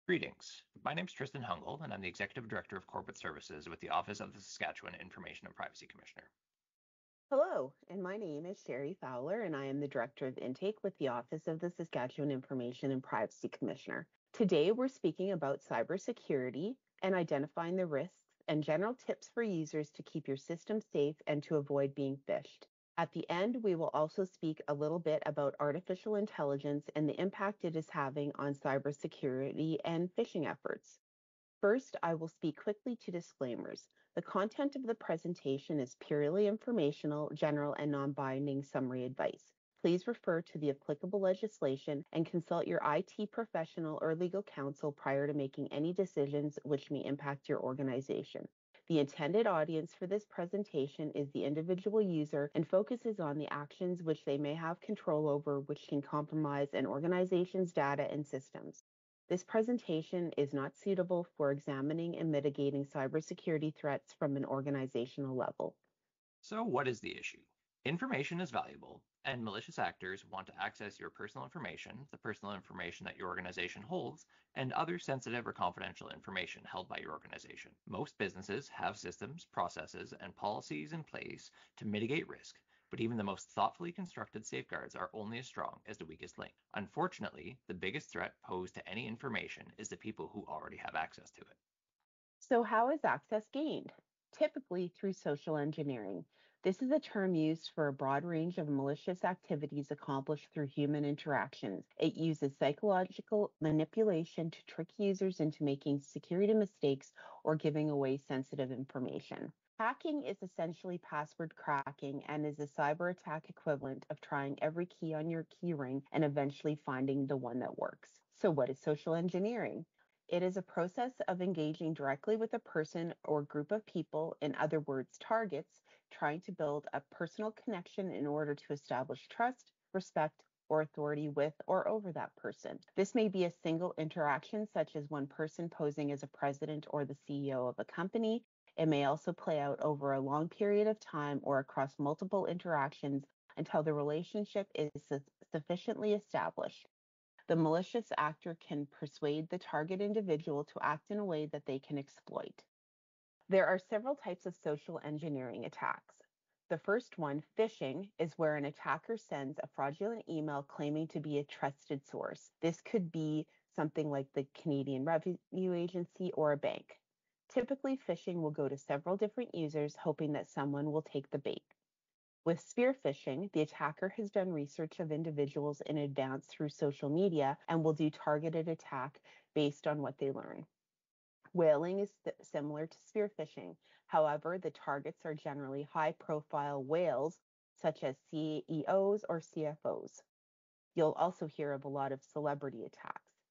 Greetings. My name is Tristan Hungel, and I'm the Executive Director of Corporate Services with the Office of the Saskatchewan Information and Privacy Commissioner. Hello, and my name is Sherry Fowler, and I am the Director of Intake with the Office of the Saskatchewan Information and Privacy Commissioner. Today, we're speaking about cybersecurity and identifying the risks and general tips for users to keep your system safe and to avoid being phished. At the end, we will also speak a little bit about artificial intelligence and the impact it is having on cybersecurity and phishing efforts. First, I will speak quickly to disclaimers. The content of the presentation is purely informational, general, and non-binding summary advice. Please refer to the applicable legislation and consult your IT professional or legal counsel prior to making any decisions which may impact your organization. The intended audience for this presentation is the individual user and focuses on the actions which they may have control over, which can compromise an organization's data and systems. This presentation is not suitable for examining and mitigating cybersecurity threats from an organizational level. So, what is the issue? Information is valuable, and malicious actors want to access your personal information, the personal information that your organization holds, and other sensitive or confidential information held by your organization. Most businesses have systems, processes, and policies in place to mitigate risk, but even the most thoughtfully constructed safeguards are only as strong as the weakest link. Unfortunately, the biggest threat posed to any information is the people who already have access to it. So how is access gained? Typically through social engineering. This is a term used for a broad range of malicious activities accomplished through human interactions. It uses psychological manipulation to trick users into making security mistakes or giving away sensitive information. Hacking is essentially password cracking and is a cyber attack equivalent of trying every key on your keyring and eventually finding the one that works. So what is social engineering? It is a process of engaging directly with a person or group of people, in other words, targets, trying to build a personal connection in order to establish trust, respect, or authority with or over that person. This may be a single interaction, such as one person posing as a president or the CEO of a company. It may also play out over a long period of time or across multiple interactions until the relationship is sufficiently established. The malicious actor can persuade the target individual to act in a way that they can exploit. There are several types of social engineering attacks. The first one, phishing, is where an attacker sends a fraudulent email claiming to be a trusted source. This could be something like the Canadian Revenue Agency or a bank. Typically, phishing will go to several different users, hoping that someone will take the bait. With spear phishing, the attacker has done research of individuals in advance through social media and will do targeted attack based on what they learn. Whaling is similar to spear phishing. However, the targets are generally high-profile whales, such as CEOs or CFOs. You'll also hear of a lot of celebrity attacks.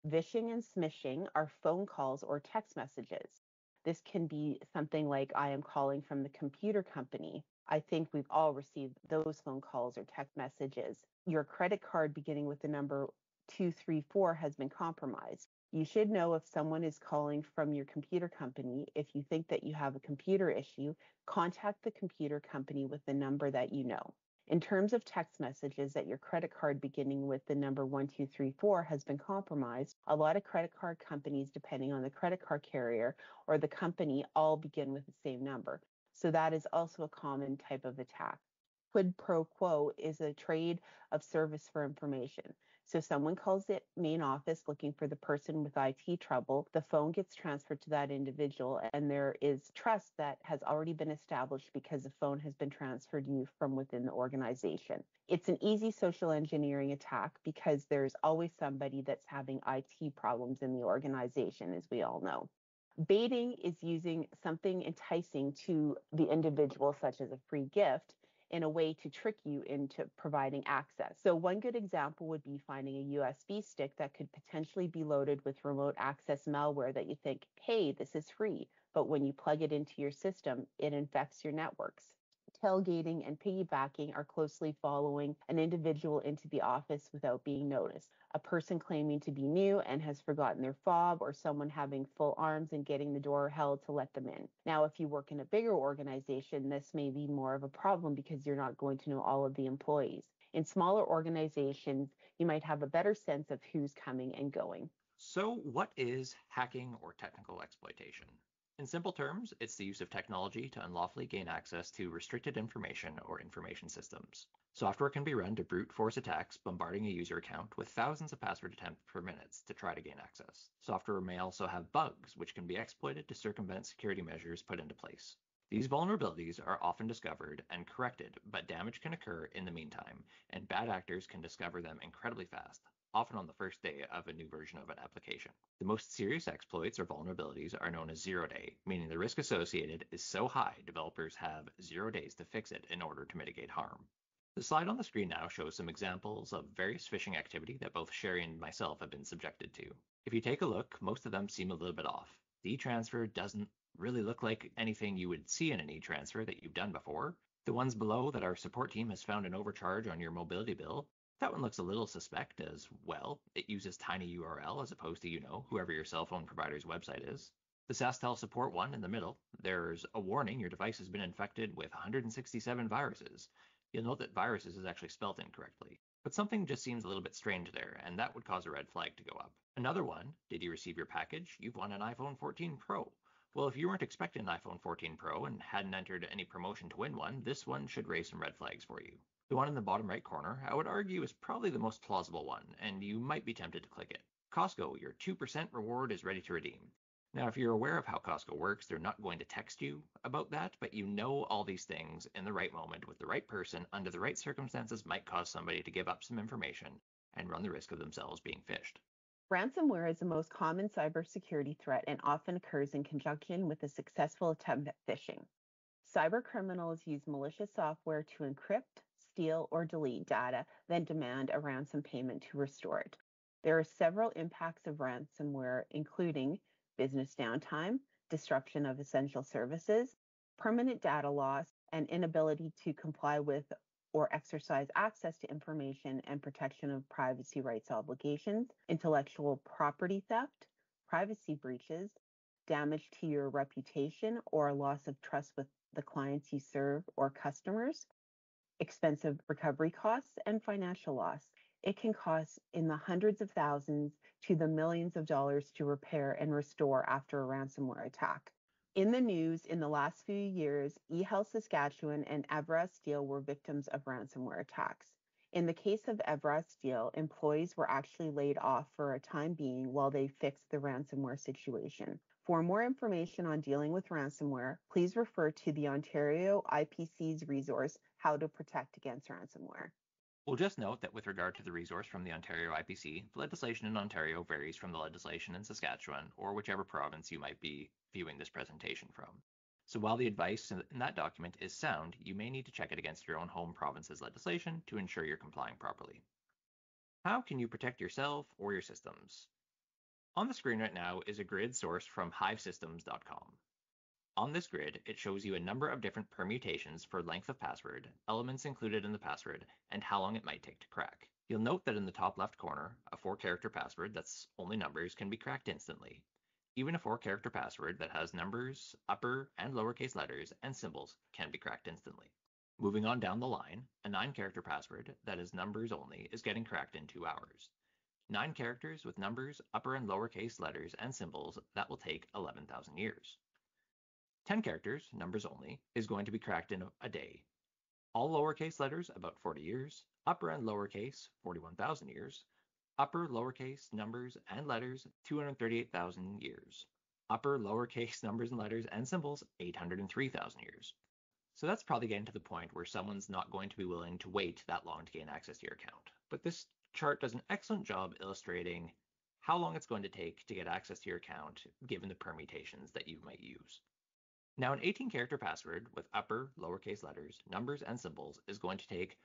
Vishing and smishing are phone calls or text messages. This can be something like, I am calling from the computer company. I think we've all received those phone calls or text messages. Your credit card beginning with the number 234 has been compromised. You should know if someone is calling from your computer company. If you think that you have a computer issue, contact the computer company with the number that you know. In terms of text messages that your credit card beginning with the number 1234 has been compromised, a lot of credit card companies, depending on the credit card carrier or the company, all begin with the same number. So that is also a common type of attack. Quid pro quo is a trade of service for information. So someone calls the main office looking for the person with IT trouble. The phone gets transferred to that individual, and there is trust that has already been established because the phone has been transferred to you from within the organization. It's an easy social engineering attack because there's always somebody that's having IT problems in the organization, as we all know. Baiting is using something enticing to the individual, such as a free gift, in a way to trick you into providing access. So one good example would be finding a USB stick that could potentially be loaded with remote access malware that you think, hey, this is free. But when you plug it into your system, it infects your networks. Tailgating and piggybacking are closely following an individual into the office without being noticed. A person claiming to be new and has forgotten their fob, or someone having full arms and getting the door held to let them in. Now, if you work in a bigger organization, this may be more of a problem because you're not going to know all of the employees. In smaller organizations, you might have a better sense of who's coming and going. So, what is hacking or technical exploitation? In simple terms, it's the use of technology to unlawfully gain access to restricted information or information systems. Software can be run to brute force attacks, bombarding a user account with thousands of password attempts per minute to try to gain access. Software may also have bugs, which can be exploited to circumvent security measures put into place. These vulnerabilities are often discovered and corrected, but damage can occur in the meantime, and bad actors can discover them incredibly fast, often on the first day of a new version of an application. The most serious exploits or vulnerabilities are known as zero-day, meaning the risk associated is so high developers have 0 days to fix it in order to mitigate harm. The slide on the screen now shows some examples of various phishing activity that both Sherry and myself have been subjected to. If you take a look, most of them seem a little bit off. The e-transfer doesn't really look like anything you would see in an e-transfer that you've done before. The ones below that our support team has found an overcharge on your mobility bill, that one looks a little suspect as well. It uses tinyURL as opposed to, whoever your cell phone provider's website is. The SaskTel support one in the middle, there's a warning your device has been infected with 167 viruses. You'll note that viruses is actually spelled incorrectly. But something just seems a little bit strange there, and that would cause a red flag to go up. Another one, did you receive your package? You've won an iPhone 14 Pro. Well, if you weren't expecting an iPhone 14 Pro and hadn't entered any promotion to win one, this one should raise some red flags for you. The one in the bottom right corner, I would argue, is probably the most plausible one, and you might be tempted to click it. Costco, your 2% reward is ready to redeem. Now, if you're aware of how Costco works, they're not going to text you about that, but you know all these things in the right moment with the right person under the right circumstances might cause somebody to give up some information and run the risk of themselves being phished. Ransomware is the most common cybersecurity threat and often occurs in conjunction with a successful attempt at phishing. Cybercriminals use malicious software to encrypt, steal, or delete data, then demand a ransom payment to restore it. There are several impacts of ransomware, including business downtime, disruption of essential services, permanent data loss, and inability to comply with or exercise access to information and protection of privacy rights obligations, intellectual property theft, privacy breaches, damage to your reputation or loss of trust with the clients you serve or customers, expensive recovery costs, and financial loss. It can cost in the hundreds of thousands to the millions of dollars to repair and restore after a ransomware attack. In the news in the last few years, eHealth Saskatchewan and Evra Steel were victims of ransomware attacks. In the case of Evra Steel, employees were actually laid off for a time being while they fixed the ransomware situation. For more information on dealing with ransomware, please refer to the Ontario IPC's resource, How to Protect Against Ransomware. We'll just note that with regard to the resource from the Ontario IPC, the legislation in Ontario varies from the legislation in Saskatchewan or whichever province you might be viewing this presentation from. So while the advice in that document is sound, you may need to check it against your own home province's legislation to ensure you're complying properly. How can you protect yourself or your systems? On the screen right now is a grid sourced from hivesystems.com. On this grid, it shows you a number of different permutations for length of password, elements included in the password, and how long it might take to crack. You'll note that in the top left corner, a 4-character password that's only numbers can be cracked instantly. Even a 4-character password that has numbers, upper and lowercase letters, and symbols can be cracked instantly. Moving on down the line, a 9-character password that is numbers only is getting cracked in 2 hours. 9 characters with numbers, upper and lowercase letters, and symbols, that will take 11,000 years. 10 characters, numbers only, is going to be cracked in a day. All lowercase letters, about 40 years. Upper and lowercase, 41,000 years. Upper, lowercase, numbers, and letters, 238,000 years. Upper, lowercase, numbers and letters and symbols, 803,000 years. So that's probably getting to the point where someone's not going to be willing to wait that long to gain access to your account. But this chart does an excellent job illustrating how long it's going to take to get access to your account given the permutations that you might use. Now, an 18-character password with upper, lowercase letters, numbers, and symbols is going to take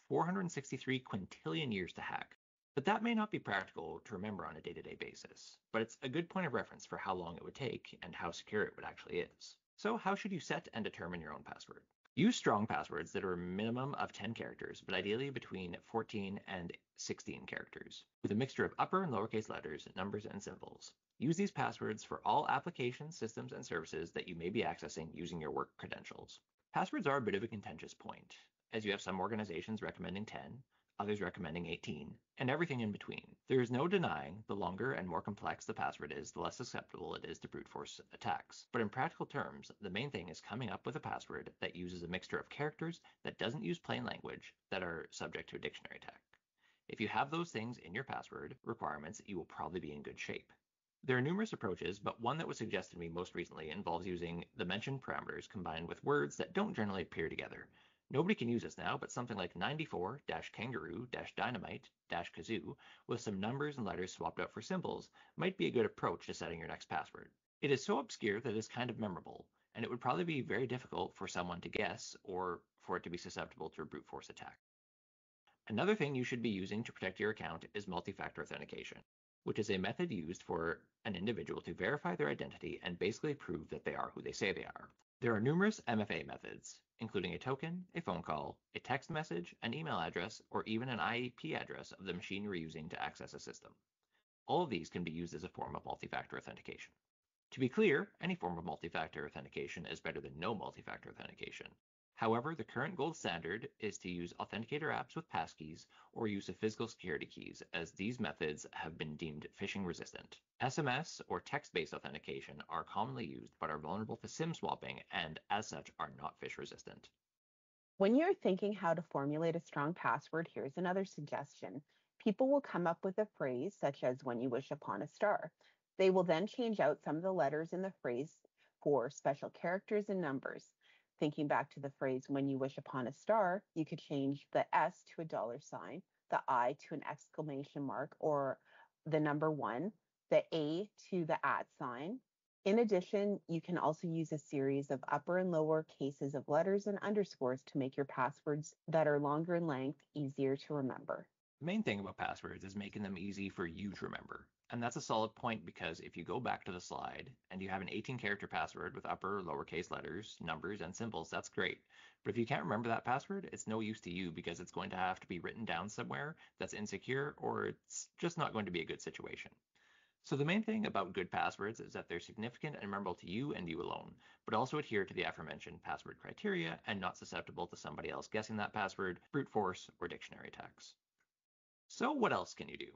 463 quintillion years to hack. But that may not be practical to remember on a day-to-day basis, but it's a good point of reference for how long it would take and how secure it would actually is. So how should you set and determine your own password? Use strong passwords that are a minimum of 10 characters, but ideally between 14 and 16 characters, with a mixture of upper and lowercase letters, numbers, and symbols. Use these passwords for all applications, systems, and services that you may be accessing using your work credentials. Passwords are a bit of a contentious point, as you have some organizations recommending 10, others recommending 18, and everything in between. There is no denying the longer and more complex the password is, the less susceptible it is to brute force attacks. But in practical terms, the main thing is coming up with a password that uses a mixture of characters, that doesn't use plain language, that are subject to a dictionary attack. If you have those things in your password requirements, you will probably be in good shape. There are numerous approaches, but one that was suggested to me most recently involves using the mentioned parameters combined with words that don't generally appear together. Nobody can use this now, but something like 94-kangaroo-dynamite-kazoo with some numbers and letters swapped out for symbols might be a good approach to setting your next password. It is so obscure that it's kind of memorable, and it would probably be very difficult for someone to guess or for it to be susceptible to a brute force attack. Another thing you should be using to protect your account is multi-factor authentication, which is a method used for an individual to verify their identity and basically prove that they are who they say they are. There are numerous MFA methods, including a token, a phone call, a text message, an email address, or even an IP address of the machine you're using to access a system. All of these can be used as a form of multi-factor authentication. To be clear, any form of multi-factor authentication is better than no multi-factor authentication. However, the current gold standard is to use authenticator apps with passkeys or use of physical security keys, as these methods have been deemed phishing resistant. SMS or text-based authentication are commonly used but are vulnerable to SIM swapping and, as such, are not phish resistant. When you're thinking how to formulate a strong password, here's another suggestion. People will come up with a phrase such as "when you wish upon a star." They will then change out some of the letters in the phrase for special characters and numbers. Thinking back to the phrase "when you wish upon a star," you could change the S to a $sign, the I to an exclamation mark or the number 1, the A to the @ sign. In addition, you can also use a series of upper and lower cases of letters and underscores to make your passwords that are longer in length easier to remember. The main thing about passwords is making them easy for you to remember. And that's a solid point because if you go back to the slide and you have an 18-character password with upper or lowercase letters, numbers, and symbols, that's great. But if you can't remember that password, it's no use to you because it's going to have to be written down somewhere that's insecure or it's just not going to be a good situation. So the main thing about good passwords is that they're significant and memorable to you and you alone, but also adhere to the aforementioned password criteria and not susceptible to somebody else guessing that password, brute force, or dictionary attacks. So what else can you do?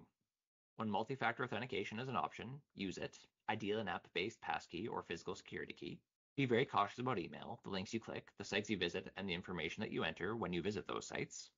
When multi-factor authentication is an option, use it. Ideally an app-based passkey or physical security key. Be very cautious about email, the links you click, the sites you visit, and the information that you enter when you visit those sites.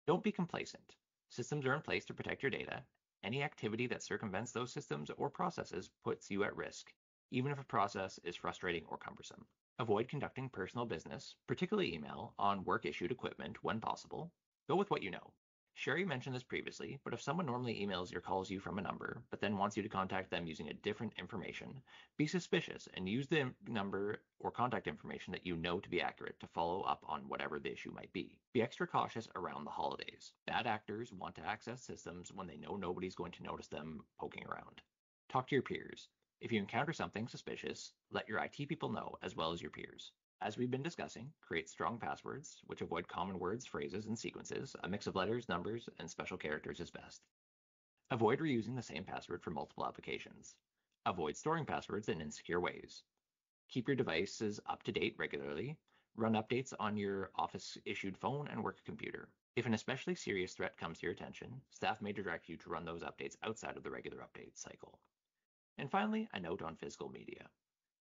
Don't be complacent. Systems are in place to protect your data. Any activity that circumvents those systems or processes puts you at risk, even if a process is frustrating or cumbersome. Avoid conducting personal business, particularly email, on work-issued equipment when possible. Go with what you know. Sherry mentioned this previously, but if someone normally emails or calls you from a number, but then wants you to contact them using a different information, be suspicious and use the number or contact information that you know to be accurate to follow up on whatever the issue might be. Be extra cautious around the holidays. Bad actors want to access systems when they know nobody's going to notice them poking around. Talk to your peers. If you encounter something suspicious, let your IT people know as well as your peers. As we've been discussing, create strong passwords, which avoid common words, phrases, and sequences. A mix of letters, numbers, and special characters is best. Avoid reusing the same password for multiple applications. Avoid storing passwords in insecure ways. Keep your devices up to date regularly. Run updates on your office-issued phone and work computer. If an especially serious threat comes to your attention, staff may direct you to run those updates outside of the regular update cycle. And finally, a note on physical media.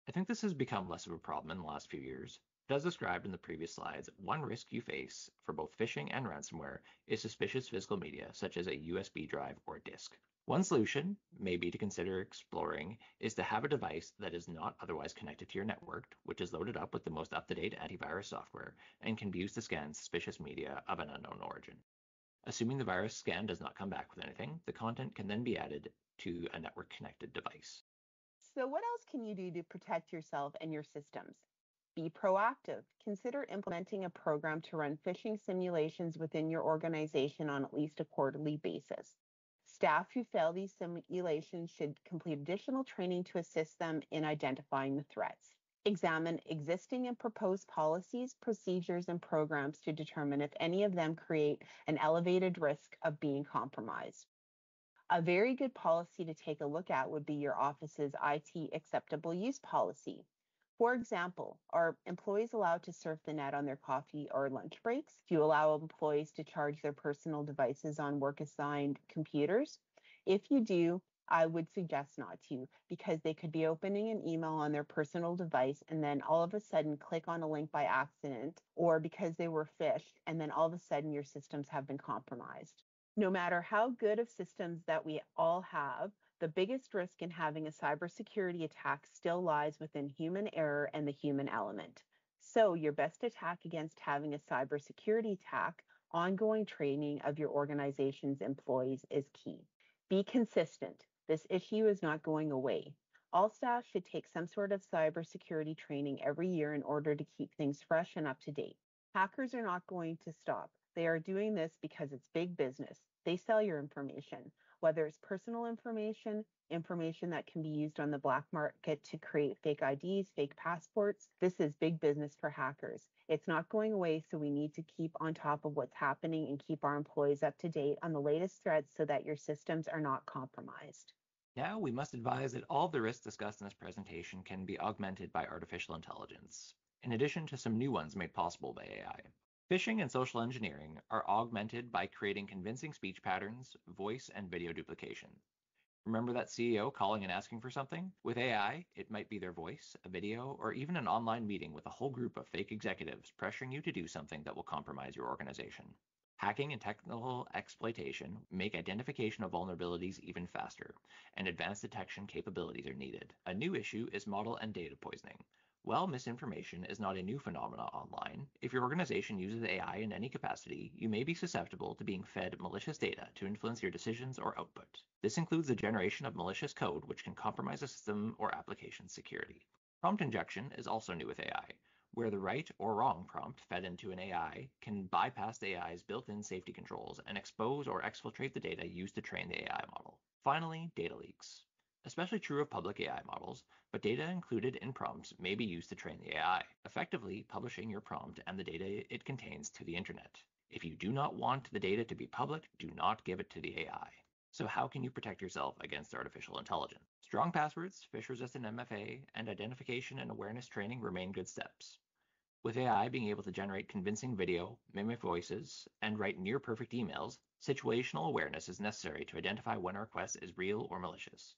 I think this has become less of a problem in the last few years, but as described in the previous slides, one risk you face for both phishing and ransomware is suspicious physical media, such as a USB drive or disk. One solution, maybe to consider exploring, is to have a device that is not otherwise connected to your network, which is loaded up with the most up-to-date antivirus software and can be used to scan suspicious media of an unknown origin. Assuming the virus scan does not come back with anything, the content can then be added to a network-connected device. So, what else can you do to protect yourself and your systems? Be proactive. Consider implementing a program to run phishing simulations within your organization on at least a quarterly basis. Staff who fail these simulations should complete additional training to assist them in identifying the threats. Examine existing and proposed policies, procedures, and programs to determine if any of them create an elevated risk of being compromised. A very good policy to take a look at would be your office's IT acceptable use policy. For example, are employees allowed to surf the net on their coffee or lunch breaks? Do you allow employees to charge their personal devices on work assigned computers? If you do, I would suggest not to, because they could be opening an email on their personal device and then all of a sudden click on a link by accident, or because they were phished, and then all of a sudden your systems have been compromised. No matter how good of systems that we all have, the biggest risk in having a cybersecurity attack still lies within human error and the human element. So, your best attack against having a cybersecurity attack, ongoing training of your organization's employees is key. Be consistent. This issue is not going away. All staff should take some sort of cybersecurity training every year in order to keep things fresh and up to date. Hackers are not going to stop. They are doing this because it's big business. They sell your information, whether it's personal information, information that can be used on the black market to create fake IDs, fake passports. This is big business for hackers. It's not going away, so we need to keep on top of what's happening and keep our employees up to date on the latest threats so that your systems are not compromised. Now, we must advise that all of the risks discussed in this presentation can be augmented by artificial intelligence, in addition to some new ones made possible by AI. Phishing and social engineering are augmented by creating convincing speech patterns, voice and video duplication. Remember that CEO calling and asking for something? With AI, it might be their voice, a video, or even an online meeting with a whole group of fake executives pressuring you to do something that will compromise your organization. Hacking and technical exploitation make identification of vulnerabilities even faster, and advanced detection capabilities are needed. A new issue is model and data poisoning. While misinformation is not a new phenomenon online, if your organization uses AI in any capacity, you may be susceptible to being fed malicious data to influence your decisions or output. This includes the generation of malicious code which can compromise a system or application security. Prompt injection is also new with AI, where the right or wrong prompt fed into an AI can bypass the AI's built-in safety controls and expose or exfiltrate the data used to train the AI model. Finally, data leaks. Especially true of public AI models, but data included in prompts may be used to train the AI, effectively publishing your prompt and the data it contains to the internet. If you do not want the data to be public, do not give it to the AI. So how can you protect yourself against artificial intelligence? Strong passwords, phish-resistant MFA, and identification and awareness training remain good steps. With AI being able to generate convincing video, mimic voices, and write near-perfect emails, situational awareness is necessary to identify when a request is real or malicious.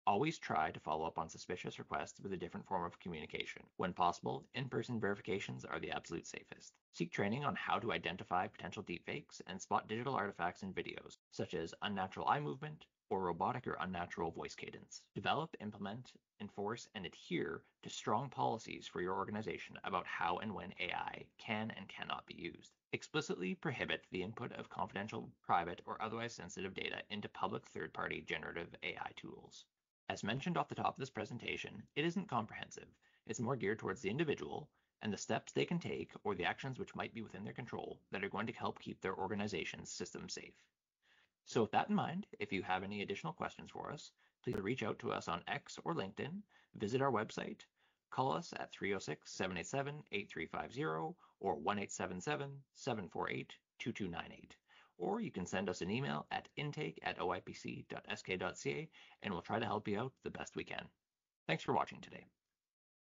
Always try to follow up on suspicious requests with a different form of communication. When possible, in-person verifications are the absolute safest. Seek training on how to identify potential deepfakes and spot digital artifacts in videos, such as unnatural eye movement or robotic or unnatural voice cadence. Develop, implement, enforce, and adhere to strong policies for your organization about how and when AI can and cannot be used. Explicitly prohibit the input of confidential, private, or otherwise sensitive data into public third-party generative AI tools. As mentioned off the top of this presentation, it isn't comprehensive. It's more geared towards the individual and the steps they can take or the actions which might be within their control that are going to help keep their organization's system safe. So with that in mind, if you have any additional questions for us, please reach out to us on X or LinkedIn, visit our website, call us at 306-787-8350 or 1-877-748-2298. Or you can send us an email at intake@oipc.sk.ca and we'll try to help you out the best we can. Thanks for watching today.